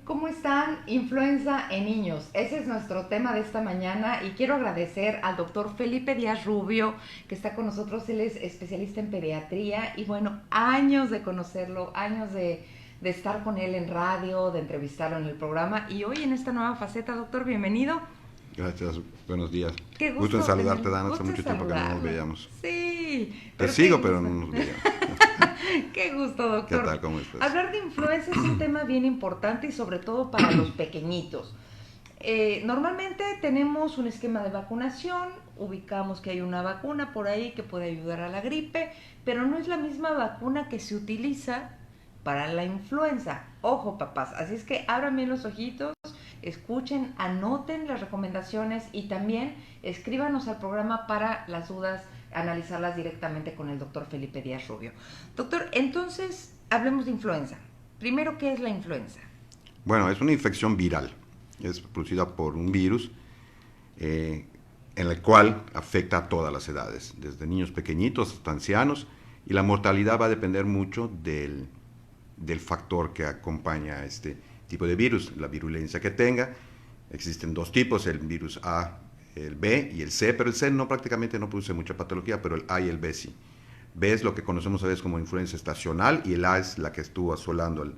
¿Cómo están? Influenza en niños. Ese es nuestro tema de esta mañana y quiero agradecer al doctor Felipe Díaz Rubio que está con nosotros. Él es especialista en pediatría y bueno, años de conocerlo, años de estar con él en radio, de entrevistarlo en el programa y hoy en esta nueva faceta, doctor, bienvenido. Gracias, buenos días. Qué Gusto en gusto saludarte, tener, Dan, hace gusto en mucho tiempo que no nos saludarlo. veíamos. Sí, Te pero qué sigo, pero gusto. no nos veíamos. Qué gusto, ¿Qué doctor. tal? ¿Cómo estás? Hablar de influenza es un tema bien importante y sobre todo para los pequeñitos. Normalmente tenemos un esquema de vacunación, ubicamos que hay una vacuna por ahí que puede ayudar a la gripe, pero no es la misma vacuna que se utiliza para la influenza. Ojo, papás, así es que abran bien los ojitos, escuchen, anoten las recomendaciones y también escríbanos al programa para las dudas, analizarlas directamente con el doctor Felipe Díaz Rubio. Doctor, entonces hablemos de influenza. Primero, ¿qué es la influenza? Bueno, es una infección viral. Es producida por un virus en el cual afecta a todas las edades, desde niños pequeñitos hasta ancianos, y la mortalidad va a depender mucho del factor que acompaña a este tipo de virus, la virulencia que tenga. Existen dos tipos, el virus A, el B y el C, pero el C prácticamente no produce mucha patología, pero el A y el B sí. B es lo que conocemos a veces como influenza estacional y el A es la que estuvo asolando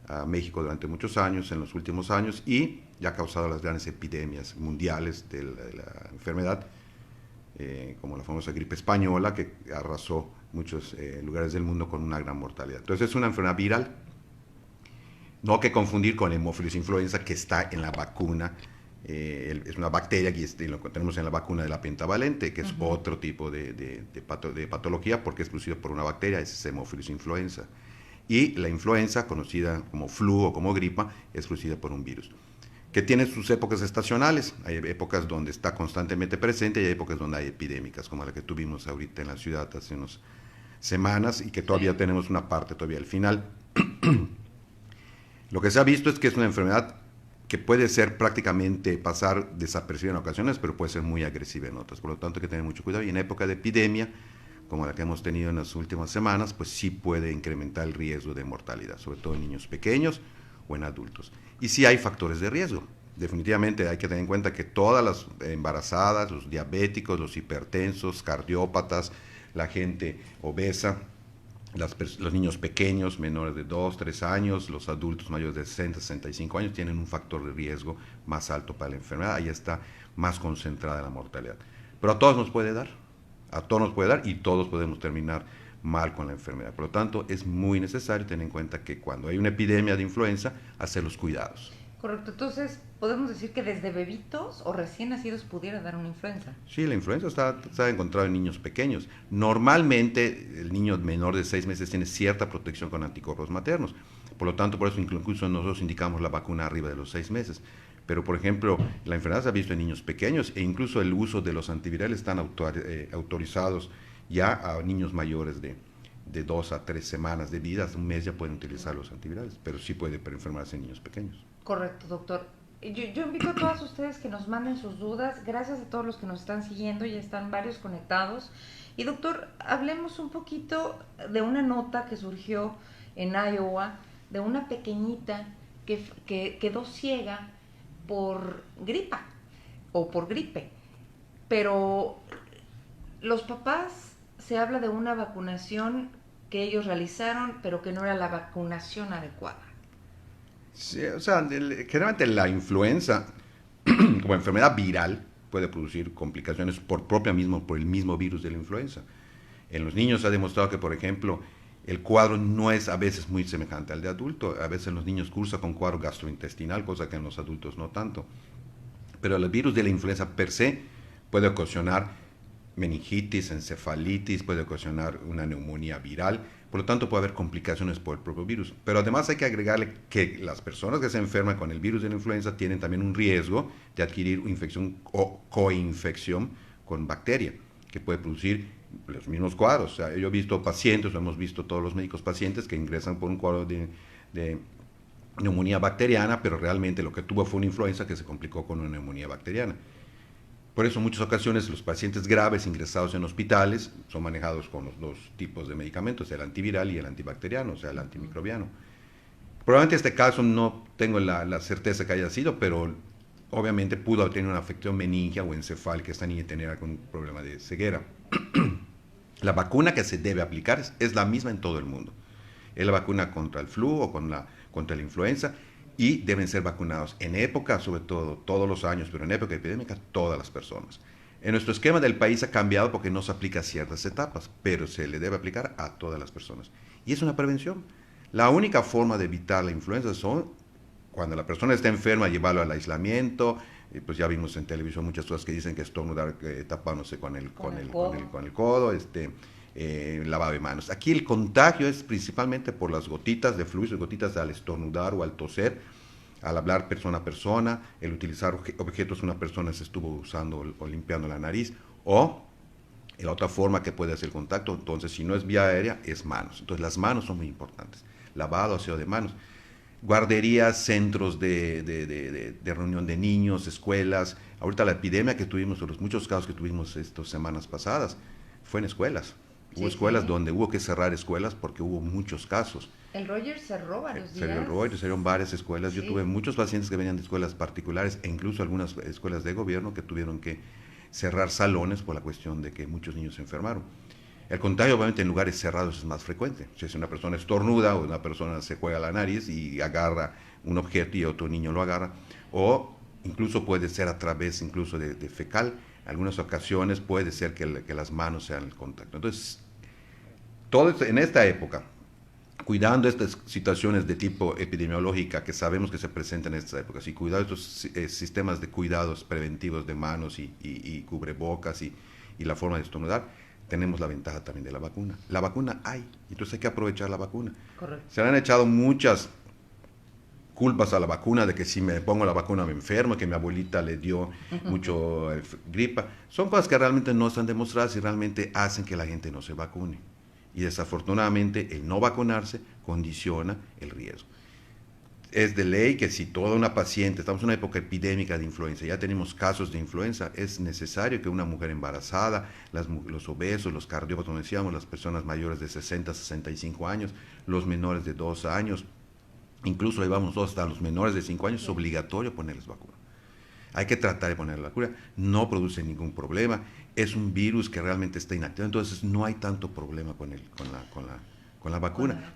a México durante muchos años, en los últimos años, y ya ha causado las grandes epidemias mundiales de la enfermedad, como la famosa gripe española, que arrasó muchos lugares del mundo con una gran mortalidad. Entonces es una enfermedad viral, no que confundir con Haemophilus influenza, que está en la vacuna. Es una bacteria que lo tenemos en la vacuna de la pentavalente, que es otro tipo de patología, porque es producida por una bacteria, es Haemophilus influenza. Y la influenza, conocida como flu o como gripa, es producida por un virus, que tiene sus épocas estacionales. Hay épocas donde está constantemente presente y hay épocas donde hay epidémicas, como la que tuvimos ahorita en la ciudad hace unas semanas y que todavía tenemos una parte todavía al final. Lo que se ha visto es que es una enfermedad que puede ser prácticamente pasar desapercibida en ocasiones, pero puede ser muy agresiva en otras. Por lo tanto, hay que tener mucho cuidado. Y en época de epidemia, como la que hemos tenido en las últimas semanas, pues sí puede incrementar el riesgo de mortalidad, sobre todo en niños pequeños o en adultos. Y sí hay factores de riesgo. Definitivamente hay que tener en cuenta que todas las embarazadas, los diabéticos, los hipertensos, cardiópatas, la gente obesa, los niños pequeños, menores de 2, 3 años, los adultos mayores de 60, 65 años tienen un factor de riesgo más alto para la enfermedad. Ahí está más concentrada la mortalidad. Pero a todos nos puede dar, y todos podemos terminar mal con la enfermedad. Por lo tanto, es muy necesario tener en cuenta que cuando hay una epidemia de influenza, hacer los cuidados. Correcto, entonces podemos decir que desde bebitos o recién nacidos pudiera dar una influenza. Sí, la influenza está encontrada en niños pequeños. Normalmente el niño menor de 6 meses tiene cierta protección con anticuerpos maternos. Por lo tanto, por eso incluso nosotros indicamos la vacuna arriba de los 6 meses. Pero, por ejemplo, la enfermedad se ha visto en niños pequeños e incluso el uso de los antivirales están autorizados ya a niños mayores de 2 a 3 semanas de vida. Hasta un mes ya pueden utilizar los antivirales, pero sí puede enfermarse en niños pequeños. Correcto, doctor. Yo invito a todas ustedes que nos manden sus dudas. Gracias a todos los que nos están siguiendo, ya están varios conectados. Y doctor, hablemos un poquito de una nota que surgió en Iowa de una pequeñita que quedó ciega por gripa o por gripe. Pero los papás se habla de una vacunación que ellos realizaron, pero que no era la vacunación adecuada. Sí, o sea, generalmente la influenza como enfermedad viral puede producir complicaciones por el mismo virus de la influenza. En los niños se ha demostrado que, por ejemplo, el cuadro no es a veces muy semejante al de adulto. A veces en los niños cursa con cuadro gastrointestinal, cosa que en los adultos no tanto. Pero el virus de la influenza per se puede ocasionar meningitis, encefalitis, puede ocasionar una neumonía viral, por lo tanto puede haber complicaciones por el propio virus. Pero además hay que agregarle que las personas que se enferman con el virus de la influenza tienen también un riesgo de adquirir infección o coinfección con bacteria, que puede producir los mismos cuadros. O sea, yo he visto pacientes, lo hemos visto todos los médicos pacientes que ingresan por un cuadro de neumonía bacteriana, pero realmente lo que tuvo fue una influenza que se complicó con una neumonía bacteriana. Por eso en muchas ocasiones los pacientes graves ingresados en hospitales son manejados con los dos tipos de medicamentos, el antiviral y el antibacteriano, o sea, el antimicrobiano. Probablemente este caso no tengo la certeza que haya sido, pero obviamente pudo haber tenido una afección meningia o encefálica, esta niña tenía algún problema de ceguera. La vacuna que se debe aplicar es la misma en todo el mundo. Es la vacuna contra el flu o contra la influenza, y deben ser vacunados en época, sobre todo, todos los años, pero en época epidémica, todas las personas. En nuestro esquema del país ha cambiado porque no se aplica a ciertas etapas, pero se le debe aplicar a todas las personas. Y es una prevención. La única forma de evitar la influenza son cuando la persona está enferma, llevarlo al aislamiento. Pues ya vimos en televisión muchas cosas que dicen que estornudar tapándose con el codo, lavado de manos. Aquí el contagio es principalmente por las gotitas de fluidos, gotitas al estornudar o al toser, al hablar persona a persona, el utilizar objetos que una persona se estuvo usando o limpiando la nariz, o la otra forma que puede hacer el contacto. Entonces, si no es vía aérea, es manos. Entonces, las manos son muy importantes. Lavado, aseo de manos. Guarderías, centros de reunión de niños, escuelas. Ahorita la epidemia que tuvimos, o los muchos casos que tuvimos estas semanas pasadas, fue en escuelas. Hubo escuelas donde hubo que cerrar escuelas porque hubo muchos casos. El Rogers cerró varios días. El Rogers cerró varias escuelas. Sí. Yo tuve muchos pacientes que venían de escuelas particulares e incluso algunas escuelas de gobierno que tuvieron que cerrar salones por la cuestión de que muchos niños se enfermaron. El contagio obviamente en lugares cerrados es más frecuente. Si una persona estornuda o una persona se juega la nariz y agarra un objeto y otro niño lo agarra, o incluso puede ser a través incluso de fecal. En algunas ocasiones puede ser que las manos sean el contacto. Entonces, todo esto, en esta época, cuidando estas situaciones de tipo epidemiológica que sabemos que se presentan en estas épocas, y cuidando estos sistemas de cuidados preventivos de manos y cubrebocas y la forma de estornudar, tenemos la ventaja también de la vacuna. La vacuna hay, entonces hay que aprovechar la vacuna. Correcto. Se le han echado muchas culpas a la vacuna, de que si me pongo la vacuna me enfermo, que mi abuelita le dio mucho gripa. Son cosas que realmente no están demostradas y realmente hacen que la gente no se vacune. Y desafortunadamente el no vacunarse condiciona el riesgo. Es de ley que si toda una paciente, estamos en una época epidémica de influenza, ya tenemos casos de influenza, es necesario que una mujer embarazada, los obesos, los cardiópatas, como decíamos, las personas mayores de 60, 65 años, los menores de 2 años, incluso ahí vamos hasta los menores de 5 años, es obligatorio ponerles vacuna. Hay que tratar de ponerle la vacuna, no produce ningún problema, es un virus que realmente está inactivo, entonces no hay tanto problema con la vacuna,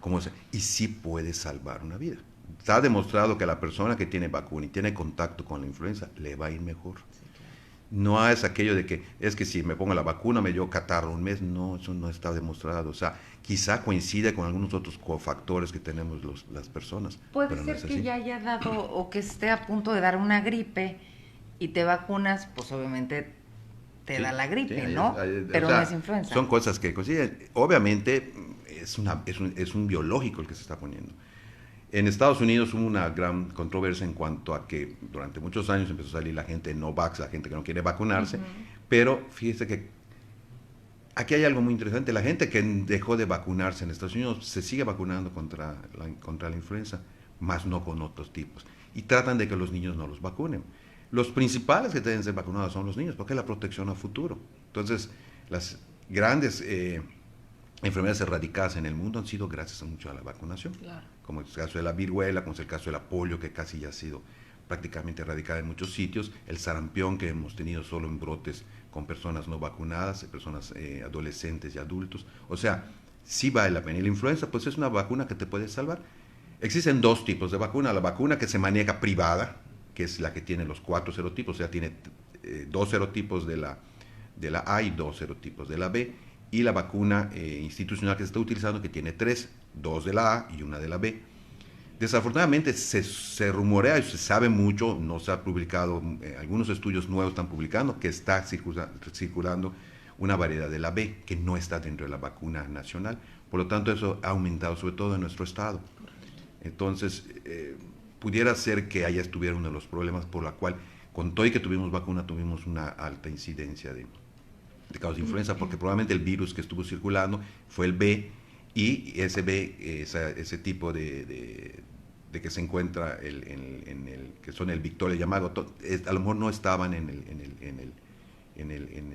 y sí puede salvar una vida. Está demostrado que la persona que tiene vacuna y tiene contacto con la influenza le va a ir mejor. Sí, claro. No es aquello de que es que si me pongo la vacuna me dio catarro un mes. No, eso no está demostrado. O sea, quizá coincide con algunos otros cofactores que tenemos las personas. Puede ser no que ya haya dado o que esté a punto de dar una gripe y te vacunas, pues obviamente te da la gripe, ¿no? Pero no es influenza. Son cosas que coinciden. Obviamente es un biológico el que se está poniendo. En Estados Unidos hubo una gran controversia en cuanto a que durante muchos años empezó a salir la gente no vax, la gente que no quiere vacunarse, pero fíjese que aquí hay algo muy interesante. La gente que dejó de vacunarse en Estados Unidos se sigue vacunando contra la influenza, más no con otros tipos, y tratan de que los niños no los vacunen. Los principales que deben ser vacunados son los niños, porque es la protección a futuro. Entonces, las grandes enfermedades erradicadas en el mundo han sido gracias mucho a la vacunación, claro. Como es el caso de la viruela, como es el caso de la polio, que casi ya ha sido prácticamente erradicada en muchos sitios, el sarampión, que hemos tenido solo en brotes con personas no vacunadas, personas adolescentes y adultos. O sea, sí vale la pena. Y la influenza, pues es una vacuna que te puede salvar. Existen dos tipos de vacuna: la vacuna que se maneja privada, que es la que tiene los 4 serotipos, o sea, tiene 2 serotipos de la A y 2 serotipos de la B, y la vacuna institucional que se está utilizando, que tiene 3, 2 de la A y 1 de la B. Desafortunadamente se rumorea y se sabe mucho, no se ha publicado, algunos estudios nuevos están publicando, que está circulando una variedad de la B, que no está dentro de la vacuna nacional. Por lo tanto, eso ha aumentado, sobre todo en nuestro estado. Entonces, pudiera ser que allá estuviera uno de los problemas por la cual, con todo y que tuvimos vacuna, tuvimos una alta incidencia de casos de influenza, porque probablemente el virus que estuvo circulando fue el B, y ese B, ese tipo de que se encuentra que son el Victoria llamado, a lo mejor no estaban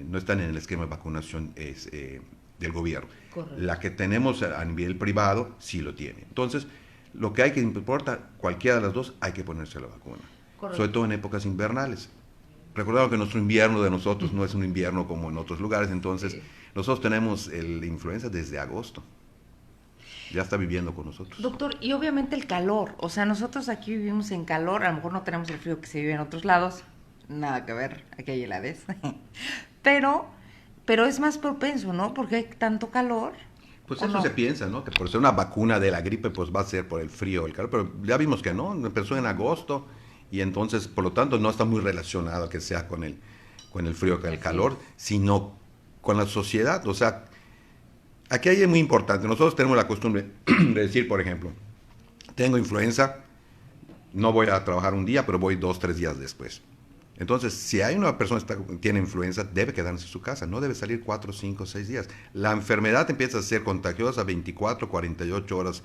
no están en el esquema de vacunación del gobierno. Correcto. La que tenemos a nivel privado sí lo tiene. Entonces, lo que hay que importa, cualquiera de las dos, hay que ponerse la vacuna. Correcto. Sobre todo en épocas invernales. Recordado que nuestro invierno de nosotros no es un invierno como en otros lugares, entonces Sí. nosotros tenemos la influenza desde agosto. Ya está viviendo con nosotros. Doctor, y obviamente el calor, o sea, nosotros aquí vivimos en calor, a lo mejor no tenemos el frío que se vive en otros lados, nada que ver, aquí hay heladez, pero, pero es más propenso, ¿no? Porque hay tanto calor. Pues ¿o eso no? se piensa, ¿no? Que por ser una vacuna de la gripe, pues va a ser por el frío o el calor, pero ya vimos que no, empezó en agosto y entonces, por lo tanto, no está muy relacionado que sea con el frío o con el Así calor, es. sino con la sociedad. O sea, aquí hay muy importante, nosotros tenemos la costumbre de decir, por ejemplo, tengo influenza, no voy a trabajar un día, pero voy 2, 3 días después. Entonces, si hay una persona que tiene influenza, debe quedarse en su casa, no debe salir 4, 5, 6 días. La enfermedad empieza a ser contagiosa 24, 48 horas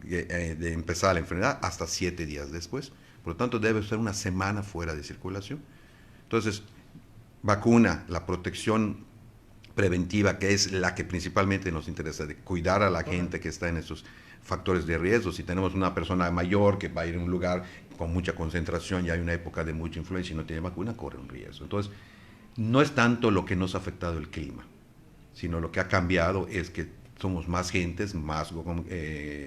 de empezar la enfermedad hasta 7 días después. Por lo tanto, debe ser una semana fuera de circulación. Entonces, vacuna, la protección preventiva, que es la que principalmente nos interesa, de cuidar a la gente que está en esos factores de riesgo. Si tenemos una persona mayor que va a ir a un lugar con mucha concentración y hay una época de mucha influencia y no tiene vacuna, corre un riesgo. Entonces, no es tanto lo que nos ha afectado el clima, sino lo que ha cambiado es que somos más gentes, más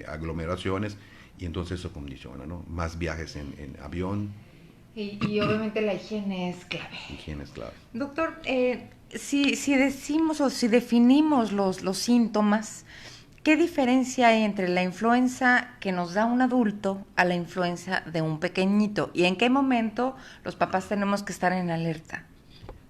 aglomeraciones, y entonces eso condiciona, ¿no? Más viajes en avión, Y obviamente la higiene es clave. higiene es clave. Doctor, si decimos o si definimos los síntomas, ¿qué diferencia hay entre la influenza que nos da un adulto a la influenza de un pequeñito? ¿Y en qué momento los papás tenemos que estar en alerta?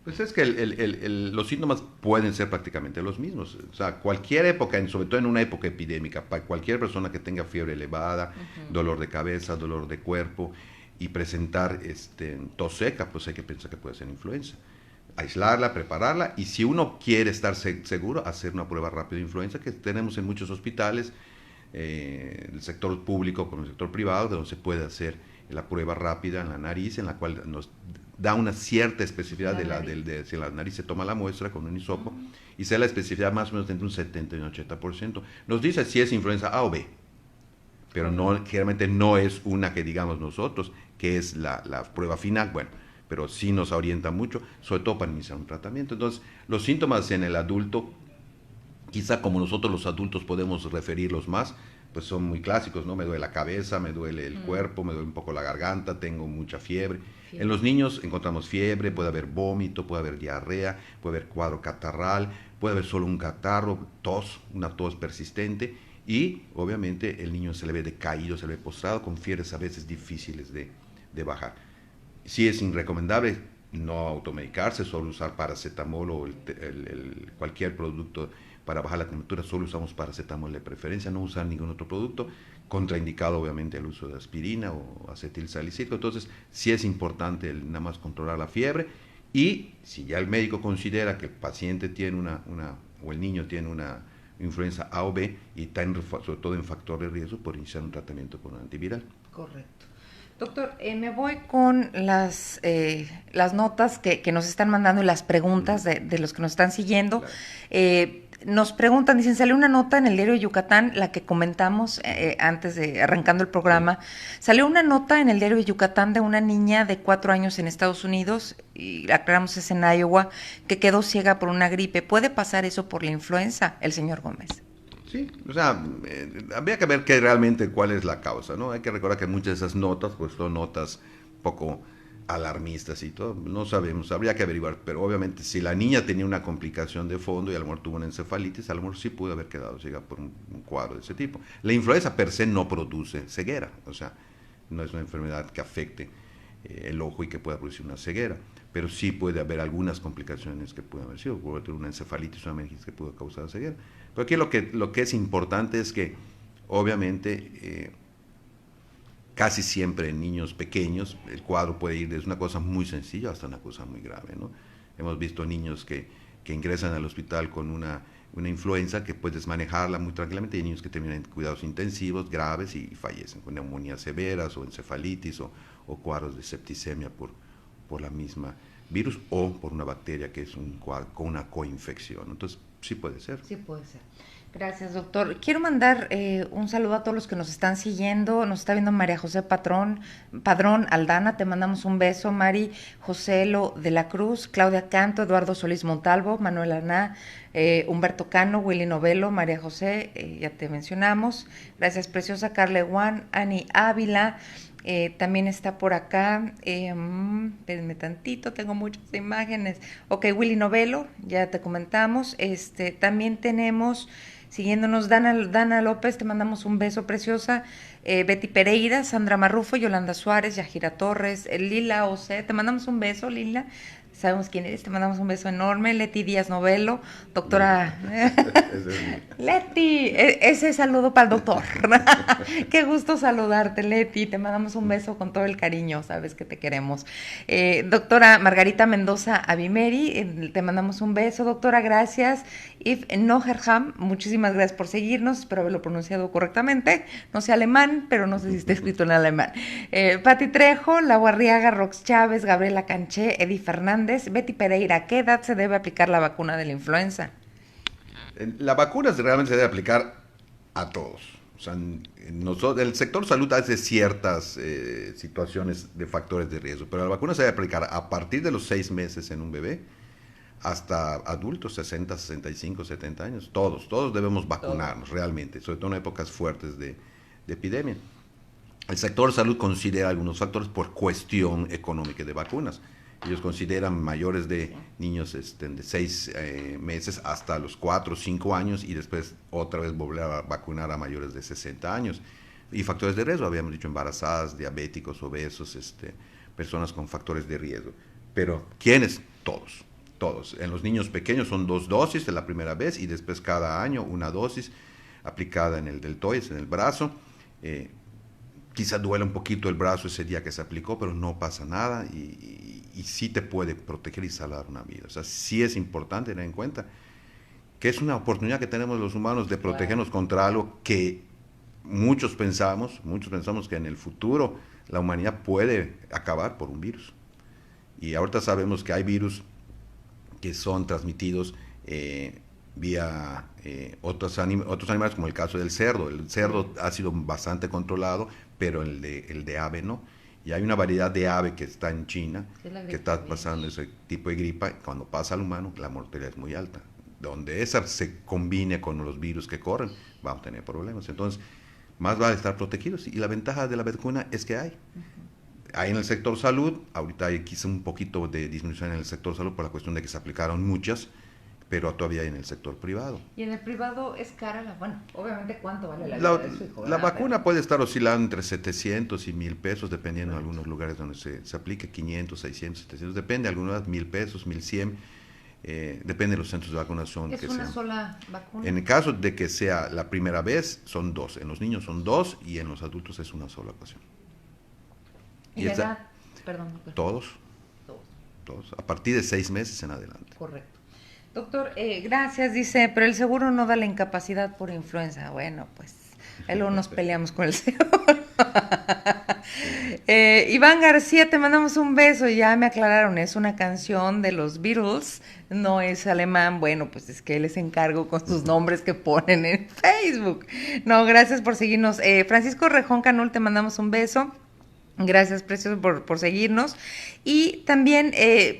Pues es que los síntomas pueden ser prácticamente los mismos. O sea, cualquier época, sobre todo en una época epidémica, para cualquier persona que tenga fiebre elevada, dolor de cabeza, dolor de cuerpo y presentar tos seca, pues hay que pensar que puede ser influenza. Aislarla, prepararla y si uno quiere estar seguro, hacer una prueba rápida de influenza que tenemos en muchos hospitales, el sector público como el sector privado, donde se puede hacer la prueba rápida en la nariz, en la cual nos da una cierta especificidad si la nariz se toma la muestra con un hisopo y se da la especificidad más o menos entre un 70 y un 80%. Nos dice si es influenza A o B, pero no, claramente no es una que digamos nosotros, que es la prueba final, bueno, pero sí nos orienta mucho, sobre todo para iniciar un tratamiento. Entonces, los síntomas en el adulto, quizá como nosotros los adultos podemos referirlos más, pues son muy clásicos, ¿no? Me duele la cabeza, me duele el cuerpo, me duele un poco la garganta, tengo mucha fiebre. En los niños encontramos fiebre, puede haber vómito, puede haber diarrea, puede haber cuadro catarral, puede haber solo un catarro, tos, una tos persistente y obviamente el niño se le ve decaído, se le ve postrado con fiebres a veces difíciles de bajar. Sí es recomendable no automedicarse, solo usar paracetamol o cualquier producto para bajar la temperatura, solo usamos paracetamol de preferencia, no usar ningún otro producto, contraindicado obviamente el uso de aspirina o acetilsalicílico. Entonces sí es importante nada más controlar la fiebre y si ya el médico considera que el paciente tiene o el niño tiene una influenza A o B y está sobre todo en factor de riesgo, por iniciar un tratamiento con un antiviral. Correcto. Doctor, me voy con las notas que nos están mandando y las preguntas de los que nos están siguiendo. Claro. Nos preguntan, dicen, salió una nota en el diario de Yucatán, la que comentamos antes de arrancando el programa. Salió una nota en el diario de Yucatán de una niña de 4 años en Estados Unidos, y aclaramos es en Iowa, que quedó ciega por una gripe. ¿Puede pasar eso por la influenza, el señor Gómez? Sí, o sea, habría que ver cuál es la causa, ¿no? Hay que recordar que muchas de esas notas, pues son notas poco alarmistas y todo, no sabemos, habría que averiguar, pero obviamente si la niña tenía una complicación de fondo y a lo mejor tuvo una encefalitis, a lo mejor sí pudo haber quedado ciega por un cuadro de ese tipo. La influenza per se no produce ceguera, o sea, no es una enfermedad que afecte el ojo y que pueda producir una ceguera, pero sí puede haber algunas complicaciones que pueden haber sido, puede tener una encefalitis o una meningitis que pudo causar ceguera. Pero aquí lo que es importante es que, obviamente, casi siempre en niños pequeños, el cuadro puede ir desde una cosa muy sencilla hasta una cosa muy grave, ¿no? Hemos visto niños que ingresan al hospital con una influenza que puedes manejarla muy tranquilamente, y hay niños que terminan en cuidados intensivos graves y fallecen con neumonías severas o encefalitis o cuadros de septicemia por la misma virus o por una bacteria que es con una coinfección. Entonces, sí puede ser. Sí puede ser. Gracias, doctor. Quiero mandar un saludo a todos los que nos están siguiendo. Nos está viendo María José Padrón Aldana. Te mandamos un beso, Mari. José Lo de la Cruz, Claudia Canto, Eduardo Solís Montalvo, Manuel Aná, Humberto Cano, Willy Novelo, María José, ya te mencionamos. Gracias, preciosa. Carle Juan, Ani Ávila. También está por acá, espérenme tantito, tengo muchas imágenes. Ok, Willy Novelo, ya te comentamos. También tenemos, siguiéndonos, Dana López, te mandamos un beso, preciosa. Betty Pereira, Sandra Marrufo, Yolanda Suárez, Yajira Torres, Lila Ose, te mandamos un beso, Lila. Sabemos quién eres, te mandamos un beso enorme. Leti Díaz Novelo, doctora. Leti, ese saludo para el doctor. Qué gusto saludarte, Leti. Te mandamos un beso con todo el cariño, sabes que te queremos. Doctora Margarita Mendoza Avimeri, te mandamos un beso, doctora, gracias. If Noherham, muchísimas gracias por seguirnos, espero haberlo pronunciado correctamente. No sé alemán, pero no sé si está escrito en alemán. Pati Trejo, Lau Arriaga, Rox Chávez, Gabriela Canché, Eddie Fernández, Betty Pereira, ¿a qué edad se debe aplicar la vacuna de la influenza? La vacuna realmente se debe aplicar a todos. O sea, el sector salud hace ciertas situaciones de factores de riesgo, pero la vacuna se debe aplicar a partir de los 6 meses en un bebé hasta adultos, 60, 65, 70 años. Todos debemos vacunarnos realmente, sobre todo en épocas fuertes de epidemia. El sector salud considera algunos factores por cuestión económica de vacunas. Ellos consideran mayores de niños de 6 meses hasta los 4 o 5 años y después otra vez volver a vacunar a mayores de 60 años. Y factores de riesgo, habíamos dicho embarazadas, diabéticos, obesos, personas con factores de riesgo. Pero, ¿quiénes? Todos. En los niños pequeños son 2 dosis de la primera vez y después cada año una dosis aplicada en el deltoides, en el brazo. Quizá duele un poquito el brazo ese día que se aplicó, pero no pasa nada y sí te puede proteger y salvar una vida. O sea, sí es importante tener en cuenta que es una oportunidad que tenemos los humanos de protegernos contra algo que muchos pensamos que en el futuro la humanidad puede acabar por un virus. Y ahorita sabemos que hay virus que son transmitidos vía otros animales, como el caso del cerdo. El cerdo ha sido bastante controlado, pero el de ave no. Y hay una variedad de ave que está en China, que está pasando ese tipo de gripa. Cuando pasa al humano, la mortalidad es muy alta. Donde esa se combine con los virus que corren, vamos a tener problemas. Entonces, más vale estar protegidos. Y la ventaja de la vacuna es que hay. Hay en el sector salud, ahorita hay quizá un poquito de disminución en el sector salud por la cuestión de que se aplicaron muchas, pero todavía hay en el sector privado. ¿Y en el privado es cara bueno, obviamente cuánto vale la vida de su hijo? La vacuna puede estar oscilando entre 700 y 1,000 pesos, dependiendo de algunos lugares donde se aplique, 500, 600, 700, depende, algunas 1,000 pesos, 1,100, depende de los centros de vacunación. ¿Es una sola vacuna? En el caso de que sea la primera vez, son 2, en los niños son 2 y en los adultos es una sola ocasión. ¿Y la edad? Perdón. Todos, a partir de 6 meses en adelante. Correcto. Doctor, gracias, dice, pero el seguro no da la incapacidad por influenza. Bueno, pues, luego nos peleamos con el seguro. Iván García, te mandamos un beso, ya me aclararon, es una canción de los Beatles, no es alemán. Bueno, pues es que les encargo con sus nombres que ponen en Facebook. No, gracias por seguirnos. Francisco Rejón Canul, te mandamos un beso. Gracias, precioso, por seguirnos. Y también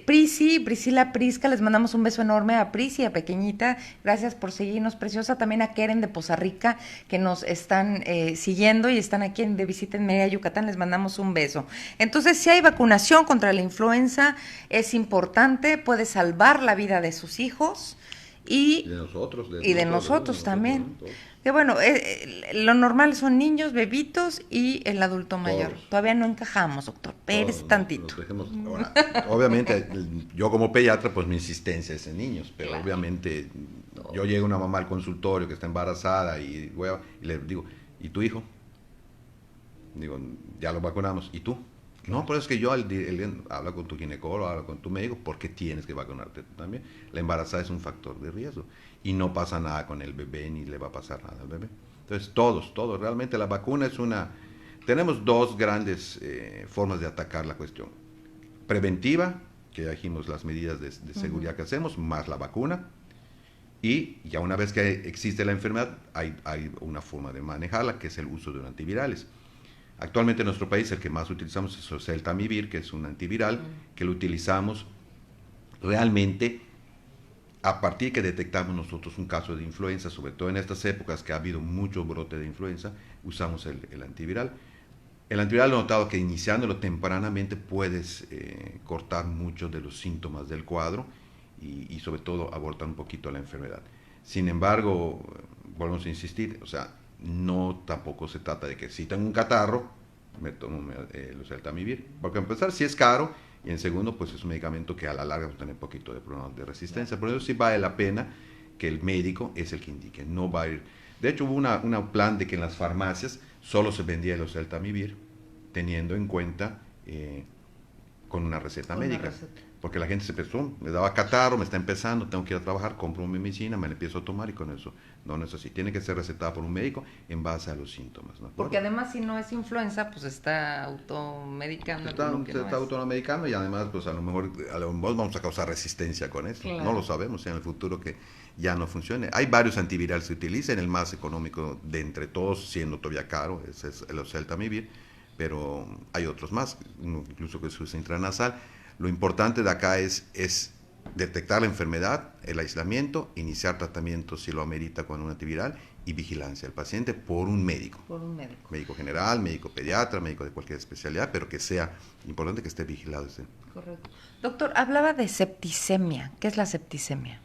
Priscila Prisca, les mandamos un beso enorme a Prisi, a pequeñita. Gracias por seguirnos, preciosa. También a Keren de Poza Rica, que nos están siguiendo y están aquí de visita en Mérida, Yucatán. Les mandamos un beso. Entonces, si hay vacunación contra la influenza, es importante, puede salvar la vida de sus hijos. Y de nosotros también. Que bueno, lo normal son niños, bebitos y el adulto mayor. Todavía no encajamos, doctor. Pérez tantito. Ahora, obviamente, yo como pediatra, pues mi insistencia es en niños, pero claro, obviamente yo llego una mamá al consultorio que está embarazada y le digo, ¿y tu hijo? Digo, ya lo vacunamos. ¿Y tú? No, pero es que yo habla con tu ginecólogo, habla con tu médico, porque tienes que vacunarte tú también. La embarazada es un factor de riesgo y no pasa nada con el bebé ni le va a pasar nada al bebé. Entonces, todos, realmente la vacuna es tenemos 2 grandes formas de atacar la cuestión. Preventiva, que ya dijimos las medidas de seguridad que hacemos, más la vacuna, Y ya una vez que existe la enfermedad, hay una forma de manejarla, que es el uso de antivirales. Actualmente en nuestro país el que más utilizamos es el Oseltamivir, que es un antiviral, que lo utilizamos realmente a partir que detectamos nosotros un caso de influenza, sobre todo en estas épocas que ha habido mucho brote de influenza, usamos el antiviral. El antiviral he notado que iniciándolo tempranamente puedes cortar muchos de los síntomas del cuadro y sobre todo abortar un poquito la enfermedad. Sin embargo, volvemos a insistir, o sea, no tampoco se trata de que si tengo un catarro, me tomo el Oseltamivir, porque a empezar si es caro y en segundo pues es un medicamento que a la larga va a tener un poquito de problemas de resistencia, por eso sí vale la pena que el médico es el que indique, no va a ir. De hecho hubo una plan de que en las farmacias solo se vendía el Oseltamivir teniendo en cuenta con una receta médica. Porque la gente se pensó, me daba catarro, me está empezando, tengo que ir a trabajar, compro mi medicina, me la empiezo a tomar y con eso. No, no es así. Tiene que ser recetada por un médico en base a los síntomas. ¿No? Porque además si no es influenza, pues está automedicando. Se está automedicando y además pues a lo mejor vamos a causar resistencia con eso. Claro. No lo sabemos en el futuro que ya no funcione. Hay varios antivirales que se utilizan, el más económico de entre todos, siendo todavía caro, es el Oseltamivir, pero hay otros más, incluso que se usa intranasal. Lo importante de acá es detectar la enfermedad, el aislamiento, iniciar tratamiento si lo amerita con un antiviral y vigilancia del paciente por un médico. Por un médico. Médico general, médico pediatra, médico de cualquier especialidad, pero que sea importante que esté vigilado. Correcto. Doctor, hablaba de septicemia. ¿Qué es la septicemia?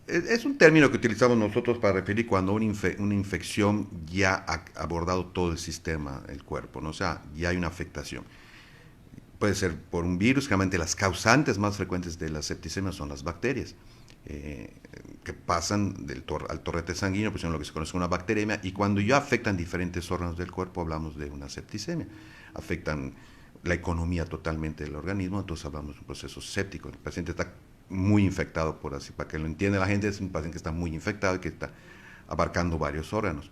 Es un término que utilizamos nosotros para referir cuando una infección ya ha abordado todo el sistema del cuerpo, ¿no? O sea, ya hay una afectación. Puede ser por un virus, generalmente las causantes más frecuentes de la septicemia son las bacterias, que pasan al torrente sanguíneo, pues en lo que se conoce como una bacteremia, y cuando ya afectan diferentes órganos del cuerpo hablamos de una septicemia. Afectan la economía totalmente del organismo, entonces hablamos de un proceso séptico. El paciente está muy infectado, por así, para que lo entienda la gente, es un paciente que está muy infectado y que está abarcando varios órganos.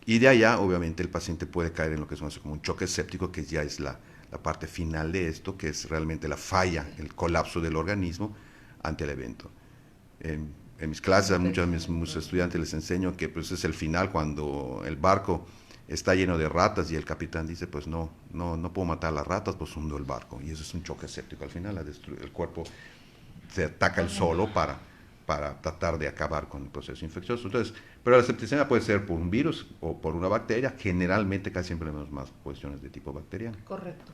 Y de allá, obviamente, el paciente puede caer en lo que se conoce como un choque séptico, que ya es la parte final de esto, que es realmente la falla, el colapso del organismo ante el evento. En mis clases a muchos de mis estudiantes les enseño que pues, es el final cuando el barco está lleno de ratas y el capitán dice, pues no puedo matar a las ratas, pues hundo el barco. Y eso es un choque séptico. Al final el cuerpo se ataca el solo para tratar de acabar con el proceso infeccioso. Entonces, pero la septicemia puede ser por un virus o por una bacteria. Generalmente casi siempre vemos más cuestiones de tipo bacteriano. Correcto.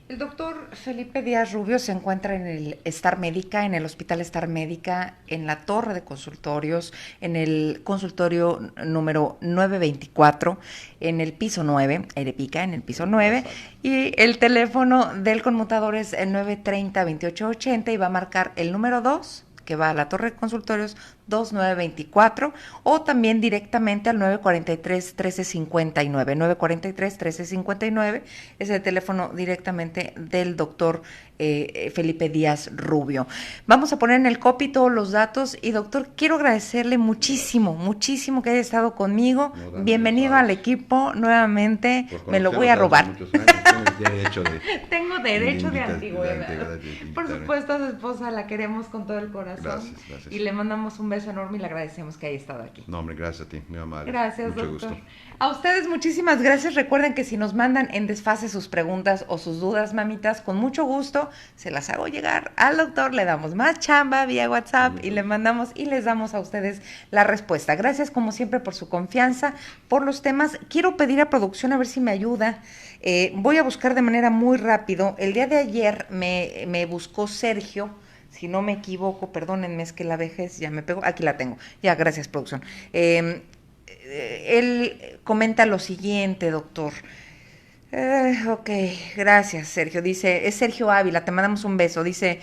El doctor Felipe Díaz Rubio se encuentra en el Star Médica, en el Hospital Star Médica, en la torre de consultorios, en el consultorio número 924, en el piso 9, Arepica, en el piso 9, y el teléfono del conmutador es el 930-2880 y va a marcar el número 2, que va a la torre de consultorios 2924, o también directamente al 943-1359. 943-1359 es el teléfono directamente del doctor Felipe Díaz Rubio. Vamos a poner en el copy todos los datos y doctor, quiero agradecerle muchísimo que haya estado conmigo. No, bienvenido al equipo nuevamente, me lo voy a robar. Tengo derecho de antigüedad. Por supuesto, a su esposa la queremos con todo el corazón. Gracias. Y le mandamos un beso enorme y le agradecemos que haya estado aquí. No, hombre, gracias a ti, mi amable. Gracias, mucho doctor. Gusto. A ustedes muchísimas gracias. Recuerden que si nos mandan en desfase sus preguntas o sus dudas, mamitas, con mucho gusto se las hago llegar al doctor, le damos más chamba vía WhatsApp y le mandamos y les damos a ustedes la respuesta. Gracias como siempre por su confianza, por los temas. Quiero pedir a producción a ver si me ayuda. Voy a buscar de manera muy rápido. El día de ayer me buscó Sergio, si no me equivoco, perdónenme, es que la vejez ya me pegó. Aquí la tengo. Ya, gracias, producción. Él comenta lo siguiente, doctor. Ok, gracias, Sergio. Dice, es Sergio Ávila, te mandamos un beso. Dice,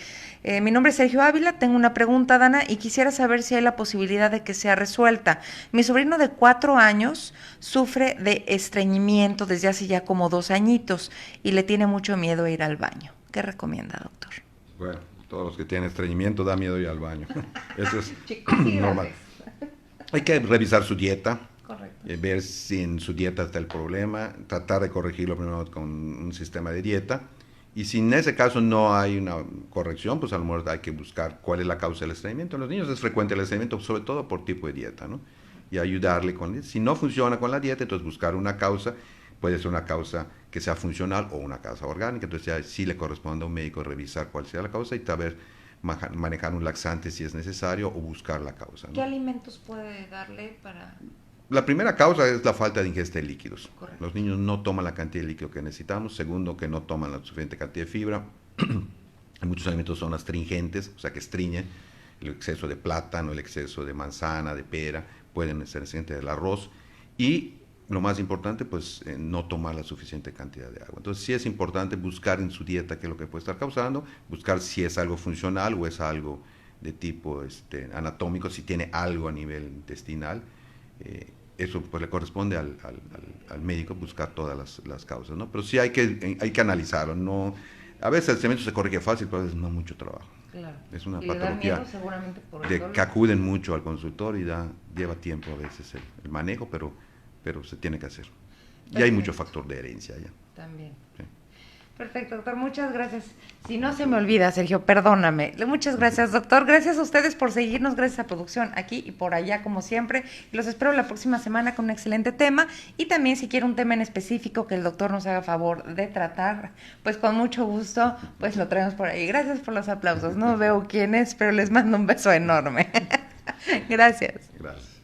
mi nombre es Sergio Ávila, tengo una pregunta, Dana, y quisiera saber si hay la posibilidad de que sea resuelta. Mi sobrino de 4 años sufre de estreñimiento desde hace ya como 2 añitos y le tiene mucho miedo a ir al baño. ¿Qué recomienda, doctor? Bueno, todos los que tienen estreñimiento da miedo ir al baño. Eso es normal. Hay que revisar su dieta. Correcto. Ver si en su dieta está el problema, tratar de corregirlo primero con un sistema de dieta Y si en ese caso no hay una corrección, pues a lo mejor hay que buscar cuál es la causa del estreñimiento. En los niños es frecuente el estreñimiento, sobre todo por tipo de dieta, ¿no? Y ayudarle con... Si no funciona con la dieta, entonces buscar una causa, puede ser una causa que sea funcional o una causa orgánica, entonces ya sí le corresponde a un médico revisar cuál sea la causa y tal vez manejar un laxante si es necesario o buscar la causa, ¿no? ¿Qué alimentos puede darle para...? La primera causa es la falta de ingesta de líquidos. Correcto. Los niños no toman la cantidad de líquido que necesitamos. Segundo, que no toman la suficiente cantidad de fibra. Muchos alimentos son astringentes, o sea que estriñen. El exceso de plátano, el exceso de manzana, de pera, pueden ser astringentes del arroz. Y lo más importante, pues no tomar la suficiente cantidad de agua. Entonces sí es importante buscar en su dieta qué es lo que puede estar causando, buscar si es algo funcional o es algo de tipo anatómico, si tiene algo a nivel intestinal. Eso pues le corresponde al médico buscar todas las causas, ¿no? Pero sí hay que analizarlo, ¿no? A veces el cemento se corrige fácil, pero a veces no mucho trabajo. Claro. Es una y patología da miedo, seguramente por el dolor. que acuden mucho al consultor y lleva tiempo a veces el manejo, pero se tiene que hacer. Y hay mucho factor de herencia ya. También. Sí. Perfecto, doctor, muchas gracias. Si no se me olvida, Sergio, perdóname. Muchas gracias, doctor. Gracias a ustedes por seguirnos, gracias a producción aquí y por allá, como siempre. Y los espero la próxima semana con un excelente tema. Y también si quiere un tema en específico que el doctor nos haga favor de tratar, pues con mucho gusto, pues lo traemos por ahí. Gracias por los aplausos. No veo quién es, pero les mando un beso enorme. Gracias. Gracias.